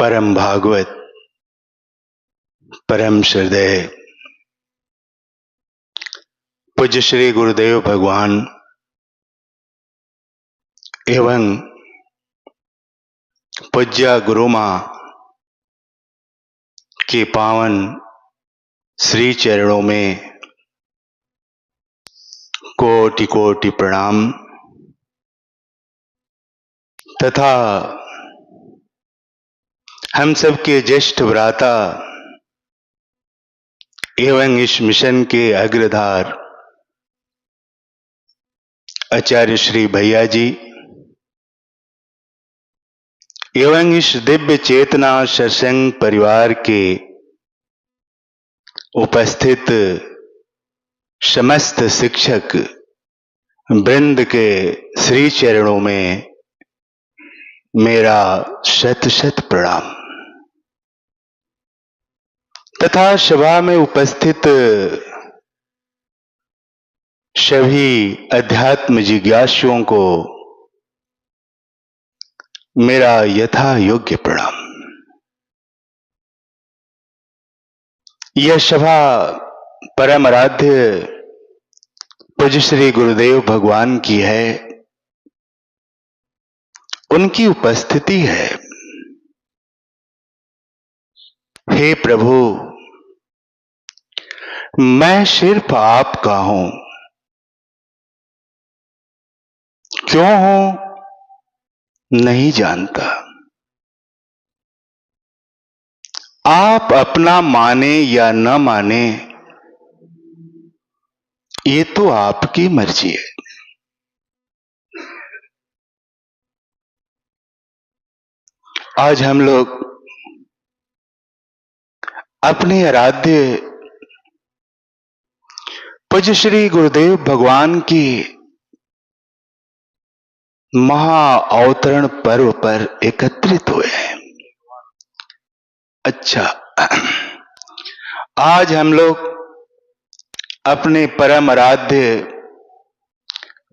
परम भागवत, परम श्रद्धेय पूज्य श्री गुरुदेव भगवान एवं पूज्य गुरु मां के पावन श्री चरणों में कोटि कोटि प्रणाम तथा हम सबके ज्येष्ठ भ्राता एवं इस मिशन के अग्रधार आचार्य श्री भैया जी एवं इस दिव्य चेतना सत्संग परिवार के उपस्थित समस्त शिक्षक वृंद के श्री चरणों में मेरा शत शत प्रणाम तथा सभा में उपस्थित सभी अध्यात्म जिज्ञासुओं को मेरा यथा योग्य प्रणाम। यह सभा परम आराध्य पूज्य श्री गुरुदेव भगवान की है, उनकी उपस्थिति है। हे प्रभु, मैं सिर्फ आपका हूं, क्यों हूं नहीं जानता। आप अपना माने या न माने ये तो आपकी मर्जी है। आज हम लोग अपने आराध्य पूज्य श्री गुरुदेव भगवान की महा अवतरण पर्व पर एकत्रित हुए हैं। अच्छा, आज हम लोग अपने परम आराध्य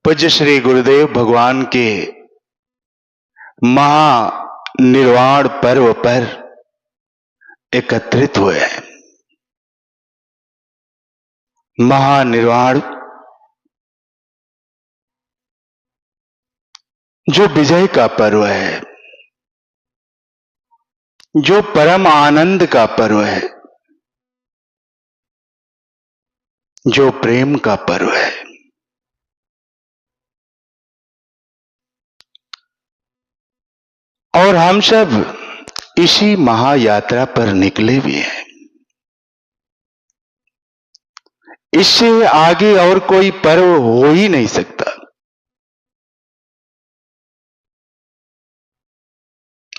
पूज्य श्री गुरुदेव भगवान के महा निर्वाण पर्व पर एकत्रित हुए हैं। महानिर्वाण जो विजय का पर्व है, जो परम आनंद का पर्व है, जो प्रेम का पर्व है। और हम सब इसी महायात्रा पर निकले भी हैं। इससे आगे और कोई पर्व हो ही नहीं सकता।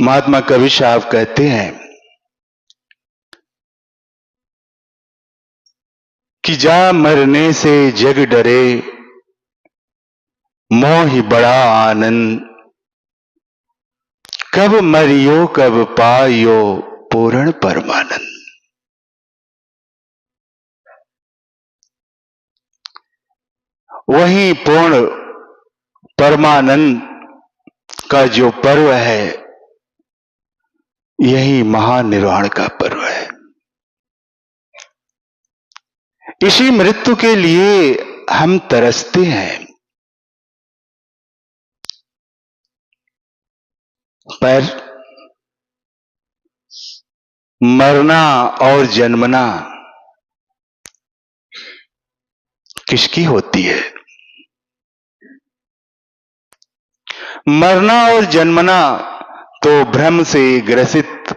महात्मा कबीर साहब कहते हैं कि जा मरने से जग डरे, मोह बड़ा आनंद, कब मरियो कब पायो पूर्ण परमानंद। वही पूर्ण परमानंद का जो पर्व है, यही महानिर्वाण का पर्व है। इसी मृत्यु के लिए हम तरसते हैं, पर मरना और जन्मना किसकी होती है? मरना और जन्मना तो भ्रम से ग्रसित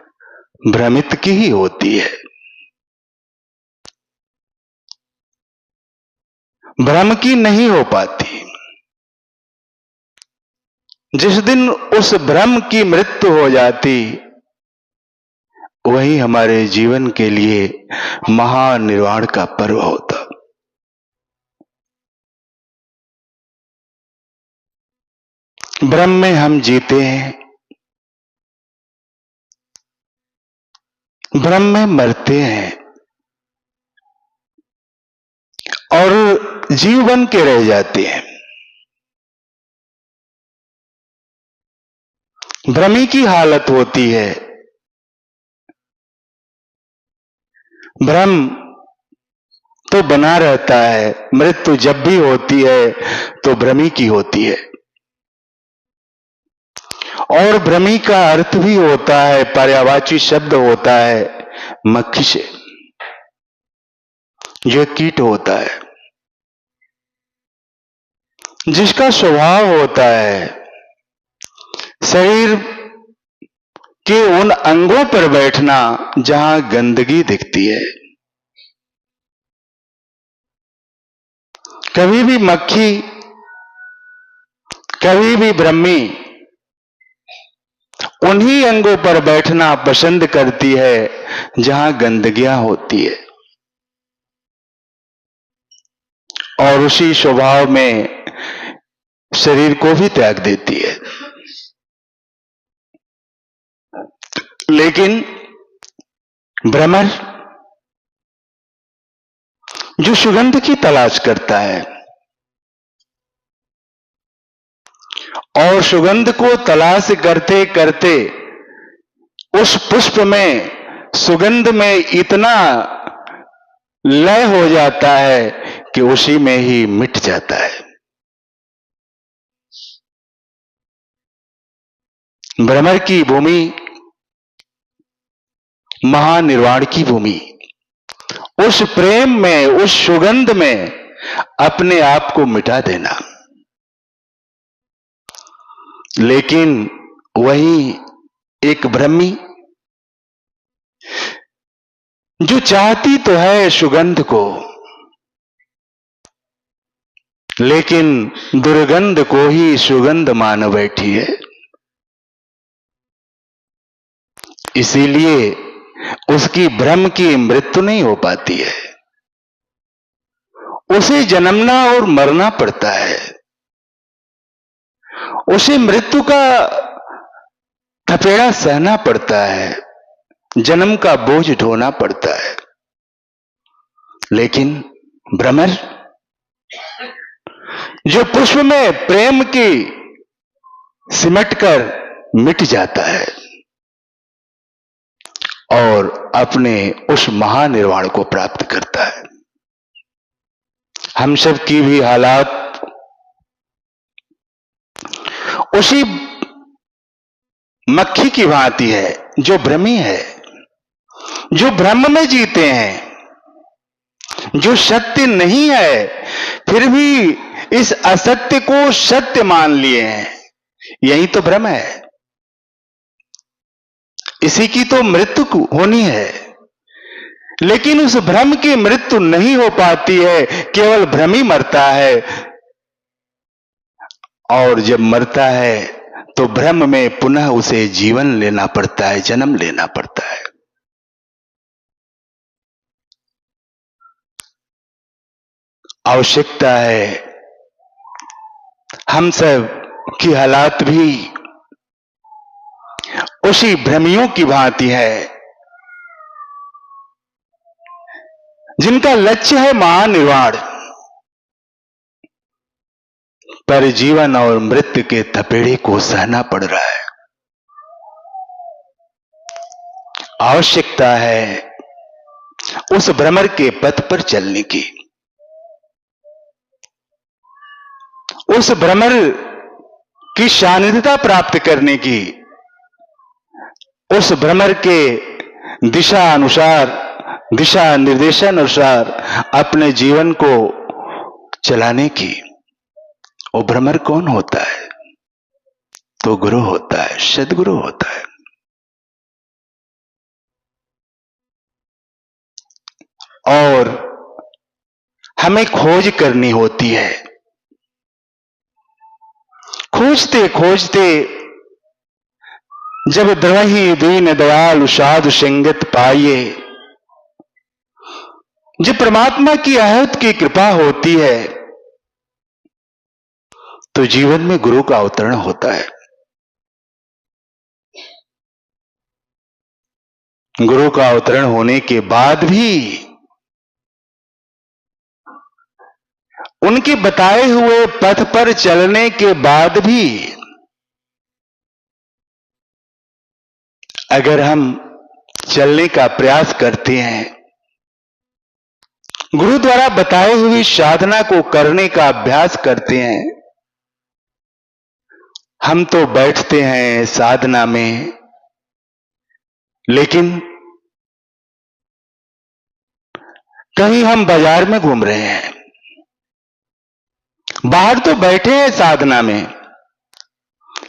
भ्रमित की ही होती है। भ्रम की नहीं हो पाती। जिस दिन उस भ्रम की मृत्यु हो जाती, वही हमारे जीवन के लिए महानिर्वाण का पर्व होता। भ्रम में हम जीते हैं, भ्रम में मरते हैं और जीव बन के रह जाते हैं। भ्रमी की हालत होती है भ्रम तो बना रहता है, मृत्यु जब भी होती है तो भ्रमी की होती है। और भ्रमी का अर्थ भी होता है, पर्यायवाची शब्द होता है मक्खी से, जो कीट होता है, जिसका स्वभाव होता है शरीर के उन अंगों पर बैठना जहां गंदगी दिखती है। कभी भी मक्खी, कभी भी ब्रह्मी उन्हीं अंगों पर बैठना पसंद करती है जहां गंदगियां होती है, और उसी स्वभाव में शरीर को भी त्याग देती है। लेकिन भ्रमर जो सुगंध की तलाश करता है और सुगंध को तलाश करते करते उस पुष्प में, सुगंध में इतना लय हो जाता है कि उसी में ही मिट जाता है। भ्रमर की भूमि महानिर्वाण की भूमि, उस प्रेम में, उस सुगंध में अपने आप को मिटा देना। लेकिन वही एक ब्रह्मी जो चाहती तो है सुगंध को, लेकिन दुर्गंध को ही सुगंध मान बैठी है। इसीलिए उसकी भ्रम की मृत्यु नहीं हो पाती है, उसे जन्मना और मरना पड़ता है, उसे मृत्यु का थपेड़ा सहना पड़ता है, जन्म का बोझ ढोना पड़ता है। लेकिन भ्रमर जो पुष्प में प्रेम की सिमटकर मिट जाता है और अपने उस महानिर्वाण को प्राप्त करता है। हम सब की भी हालात उसी मक्खी की भांति है, जो भ्रमी है, जो भ्रम में जीते हैं, जो सत्य नहीं है फिर भी इस असत्य को सत्य मान लिए हैं। यही तो भ्रम है, इसी की तो मृत्यु होनी है। लेकिन उस भ्रम की मृत्यु नहीं हो पाती है, केवल भ्रम ही मरता है। और जब मरता है तो भ्रम में पुनः उसे जीवन लेना पड़ता है, जन्म लेना पड़ता है। आवश्यकता है हम सब की हालात भी उसी भ्रमियों की भांति है, जिनका लक्ष्य है महानिर्वाण, पर जीवन और मृत्यु के थपेड़े को सहना पड़ रहा है। आवश्यकता है उस भ्रमर के पथ पर चलने की, उस भ्रमर की सानिध्यता प्राप्त करने की, उस भ्रमर के दिशा अनुसार, दिशा निर्देशन अनुसार अपने जीवन को चलाने की। वो भ्रमर कौन होता है? तो गुरु होता है, सद्गुरु होता है। और हमें खोज करनी होती है। खोजते खोजते जब द्रवही दीन दयालु साधु संगत पाइए, जब परमात्मा की अहद की कृपा होती है तो जीवन में गुरु का अवतरण होता है। गुरु का अवतरण होने के बाद भी, उनके बताए हुए पथ पर चलने के बाद भी, अगर हम चलने का प्रयास करते हैं गुरु द्वारा बताई हुई साधना को करने का अभ्यास करते हैं। हम तो बैठते हैं साधना में, लेकिन कहीं हम बाजार में घूम रहे हैं। बाहर तो बैठे हैं साधना में,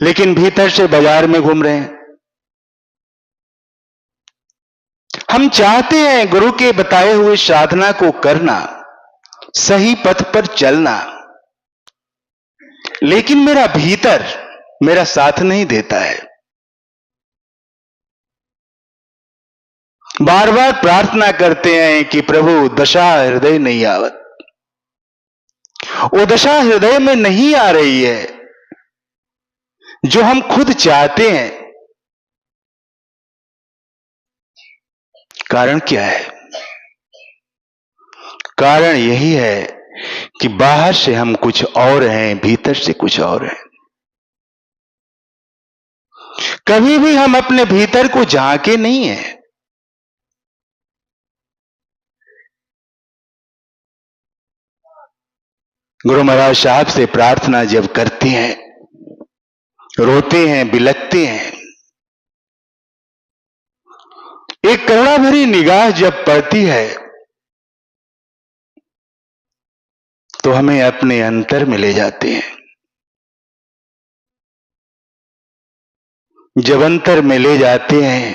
लेकिन भीतर से बाजार में घूम रहे हैं। हम चाहते हैं गुरु के बताए हुए साधना को करना, सही पथ पर चलना, लेकिन मेरा भीतर मेरा साथ नहीं देता है। बार बार प्रार्थना करते हैं कि प्रभु दशा हृदय नहीं आवत। वो दशा हृदय में नहीं आ रही है जो हम खुद चाहते हैं। कारण क्या है? कारण यही है कि बाहर से हम कुछ और हैं, भीतर से कुछ और हैं। कभी भी हम अपने भीतर को झांके नहीं हैं। गुरु महाराज साहब से प्रार्थना जब करते हैं, रोते हैं, बिलखते हैं, एक करुणा भरी निगाह जब पड़ती है, तो हमें अपने अंतर में ले जाते हैं। जब अंतर में ले जाते हैं,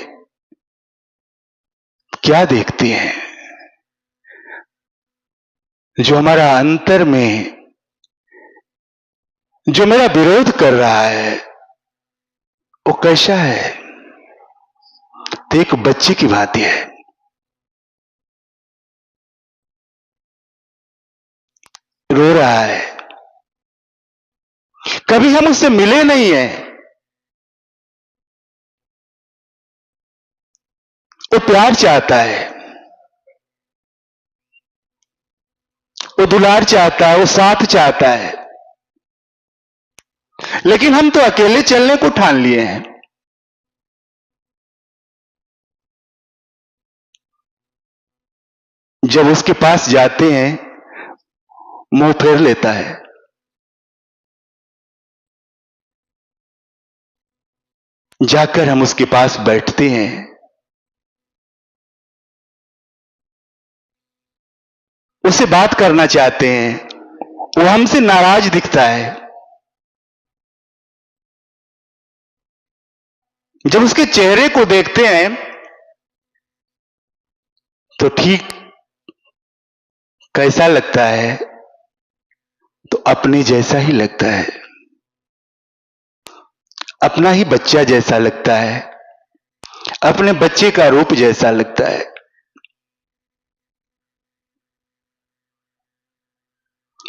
क्या देखते हैं? जो हमारा अंतर में जो मेरा विरोध कर रहा है, वो कैसा है? तो एक बच्चे की भांति है। रो रहा है। कभी हम उससे मिले नहीं हैं। वो प्यार चाहता है, वो दुलार चाहता है, वो साथ चाहता है, लेकिन हम तो अकेले चलने को ठान लिए हैं। जब उसके पास जाते हैं, मुंह फेर लेता है। जाकर हम उसके पास बैठते हैं, उससे बात करना चाहते हैं, वो हमसे नाराज दिखता है। जब उसके चेहरे को देखते हैं तो ठीक कैसा लगता है? तो अपने जैसा ही लगता है, अपना ही बच्चा जैसा लगता है, अपने बच्चे का रूप जैसा लगता है।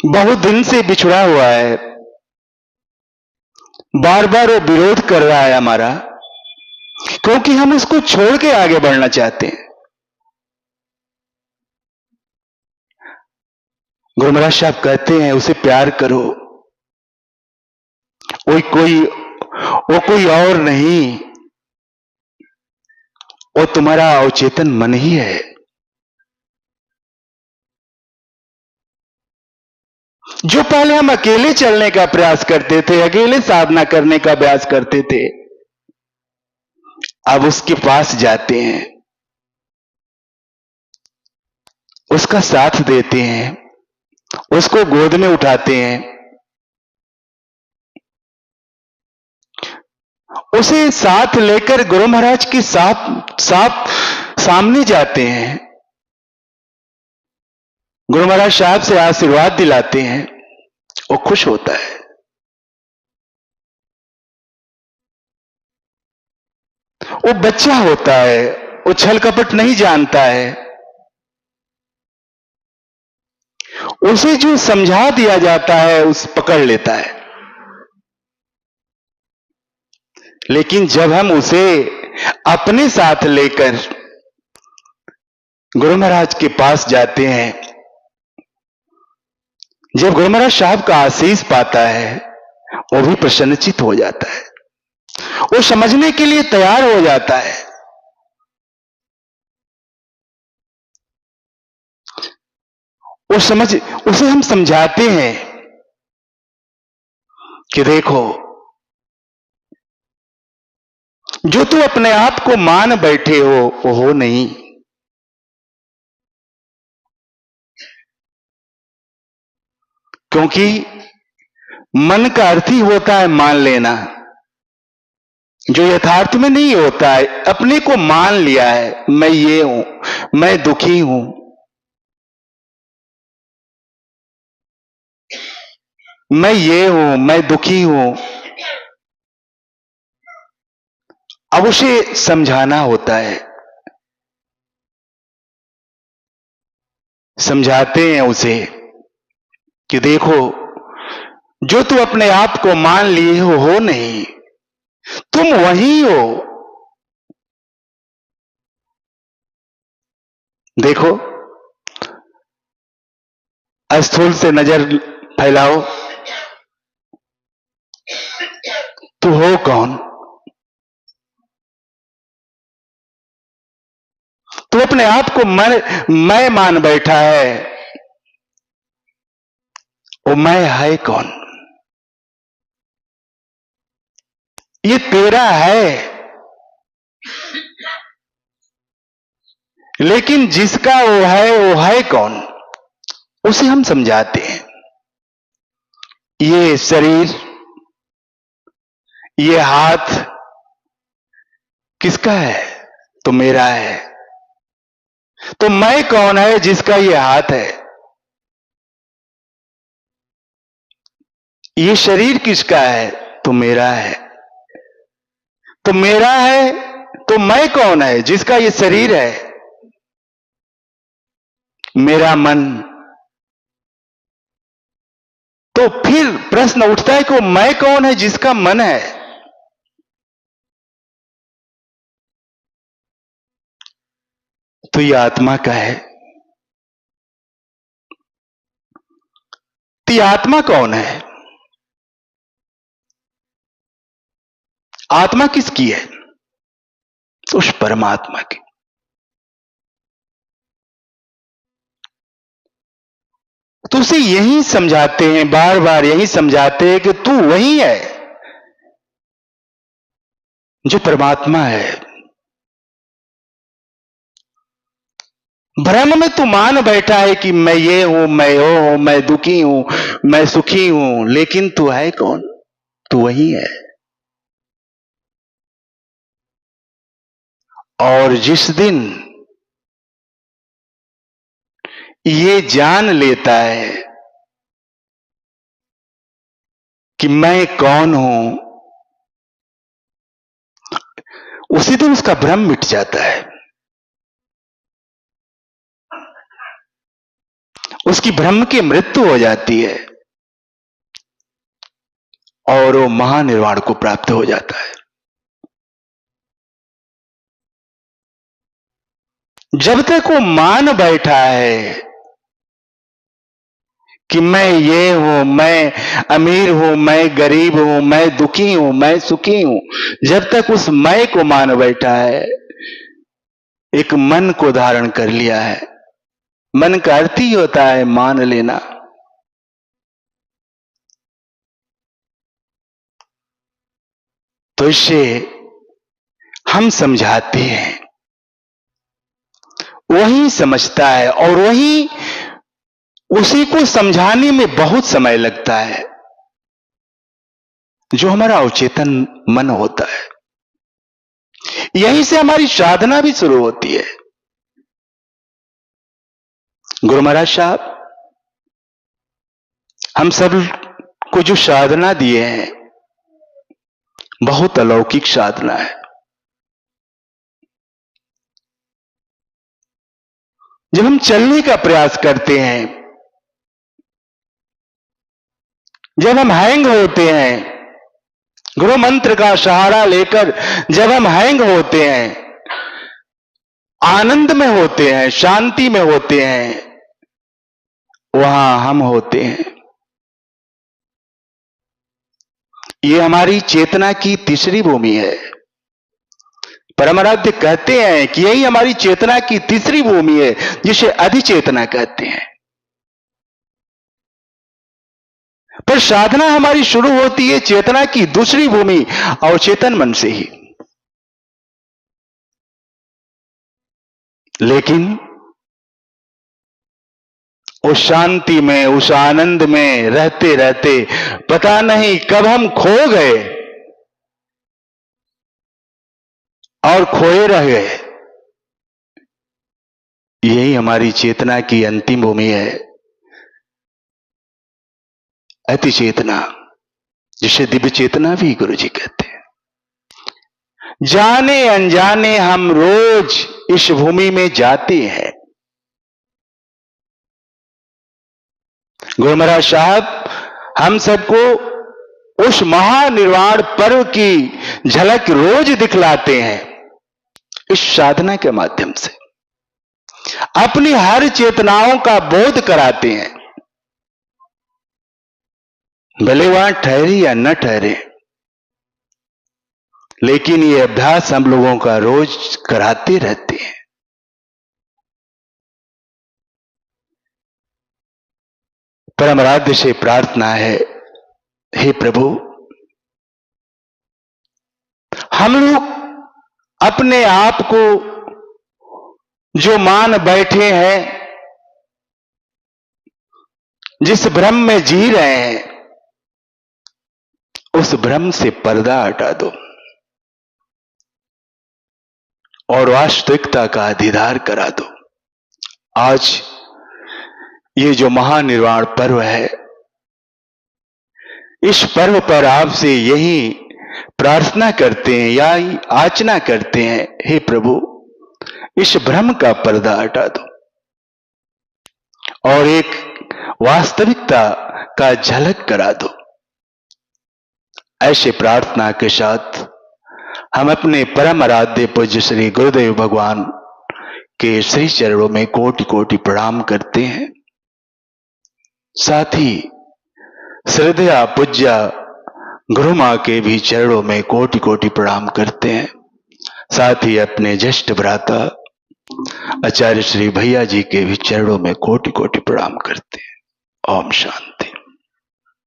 बहुत दिन से बिछड़ा हुआ है, बार बार वो विरोध कर रहा है हमारा, क्योंकि हम उसको छोड़ के आगे बढ़ना चाहते हैं। गुरु महाराज साहब कहते हैं उसे प्यार करो। वो कोई और नहीं, वो तुम्हारा अवचेतन मन ही है। जो पहले हम अकेले चलने का प्रयास करते थे, अकेले साधना करने का अभ्यास करते थे, अब उसके पास जाते हैं, उसका साथ देते हैं, उसको गोद में उठाते हैं, उसे साथ लेकर गुरु महाराज के साथ सामने जाते हैं, गुरु महाराज साहब से आशीर्वाद दिलाते हैं। वो खुश होता है। वो बच्चा होता है, वो छल कपट नहीं जानता है। उसे जो समझा दिया जाता है उस पकड़ लेता है। लेकिन जब हम उसे अपने साथ लेकर गुरु महाराज के पास जाते हैं, जब गुरु महाराज साहब का आशीष पाता है, वो भी प्रसन्नचित हो जाता है, वो समझने के लिए तैयार हो जाता है। उसे हम समझाते हैं कि देखो, जो तू अपने आप को मान बैठे हो वो हो नहीं। क्योंकि मन का अर्थ ही होता है मान लेना, जो यथार्थ में नहीं होता है। अपने को मान लिया है, मैं ये हूं, मैं दुखी हूं, मैं ये हूं, मैं दुखी हूं। अब उसे समझाना होता है, समझाते हैं उसे कि देखो, जो तू अपने आप को मान लिए हो नहीं, तुम वही हो। देखो, स्थूल से नजर फैलाओ, तू हो कौन? तू अपने आप को मैं मान बैठा है, वो मैं है कौन? ये तेरा है, लेकिन जिसका वो है कौन? उसे हम समझाते हैं। ये शरीर, ये हाथ किसका है? तो मेरा है। तो मैं कौन है जिसका ये हाथ है? ये शरीर किसका है? तो मेरा है। तो मेरा है, तो मैं कौन है जिसका ये शरीर है? मेरा मन। तो फिर प्रश्न उठता है कि मैं कौन है जिसका मन है? तो ये आत्मा का है। तो ये आत्मा कौन है? आत्मा किसकी है? उस परमात्मा की। तो उसे यही समझाते हैं, बार बार यही समझाते हैं कि तू वही है जो परमात्मा है। भ्रम में तू मान बैठा है कि मैं ये हूं, मैं वो हूं, मैं दुखी हूं, मैं सुखी हूं, लेकिन तू है कौन? तू वही है। और जिस दिन ये जान लेता है कि मैं कौन हूं, उसी दिन उसका भ्रम मिट जाता है, उसकी भ्रम की मृत्यु हो जाती है और वो महानिर्वाण को प्राप्त हो जाता है। जब तक वो मान बैठा है कि मैं ये हूं, मैं अमीर हूं, मैं गरीब हूं, मैं दुखी हूं, मैं सुखी हूं, जब तक उस मैं को मान बैठा है, एक मन को धारण कर लिया है। मन का अर्थ ही होता है मान लेना। तो इससे हम समझाते हैं, वही समझता है, और वही उसी को समझाने में बहुत समय लगता है, जो हमारा अवचेतन मन होता है। यहीं से हमारी साधना भी शुरू होती है। गुरु महाराज साहब हम सब को जो साधना दिए हैं, बहुत अलौकिक साधना है। जब हम चलने का प्रयास करते हैं, जब हम हैंग होते हैं, गुरु मंत्र का सहारा लेकर जब हम हैंग होते हैं, आनंद में होते हैं, शांति में होते हैं, वहां हम होते हैं। ये हमारी चेतना की तीसरी भूमि है। परमाराध्य कहते हैं कि यही हमारी चेतना की तीसरी भूमि है, जिसे अधिचेतना कहते हैं। पर साधना हमारी शुरू होती है चेतना की दूसरी भूमि और चेतन मन से ही। लेकिन उस शांति में, उस आनंद में रहते रहते पता नहीं कब हम खो गए और खोए रह गए। यही हमारी चेतना की अंतिम भूमि है, अति चेतना, जिसे दिव्य चेतना भी गुरु जी कहते हैं। जाने अनजाने हम रोज इस भूमि में जाते हैं। गुरु महाराज साहब हम सबको उस महानिर्वाण पर्व की झलक रोज दिखलाते हैं इस साधना के माध्यम से, अपनी हर चेतनाओं का बोध कराते हैं, भले वहां ठहरे या न ठहरे, लेकिन ये अभ्यास हम लोगों का रोज कराते रहते हैं। परम आराध्य से प्रार्थना है, हे प्रभु, हम लोग अपने आप को जो मान बैठे हैं, जिस भ्रम में जी रहे हैं, उस भ्रम से पर्दा हटा दो और वास्तविकता का दीदार करा दो। आज ये जो महानिर्वाण पर्व है, इस पर्व पर आपसे यही प्रार्थना करते हैं या याचना करते हैं, हे प्रभु, इस भ्रम का पर्दा हटा दो और एक वास्तविकता का झलक करा दो। ऐसे प्रार्थना के साथ हम अपने परम आराध्य पूज्य श्री गुरुदेव भगवान के श्री चरणों में कोटि कोटि प्रणाम करते हैं। साथ ही श्रद्धा पूज्य गुरु मां के भी चरणों में कोटि कोटि प्रणाम करते हैं। साथ ही अपने ज्येष्ठ भ्राता आचार्य श्री भैया जी के भी चरणों में कोटि कोटि प्रणाम करते हैं। ओम शांति।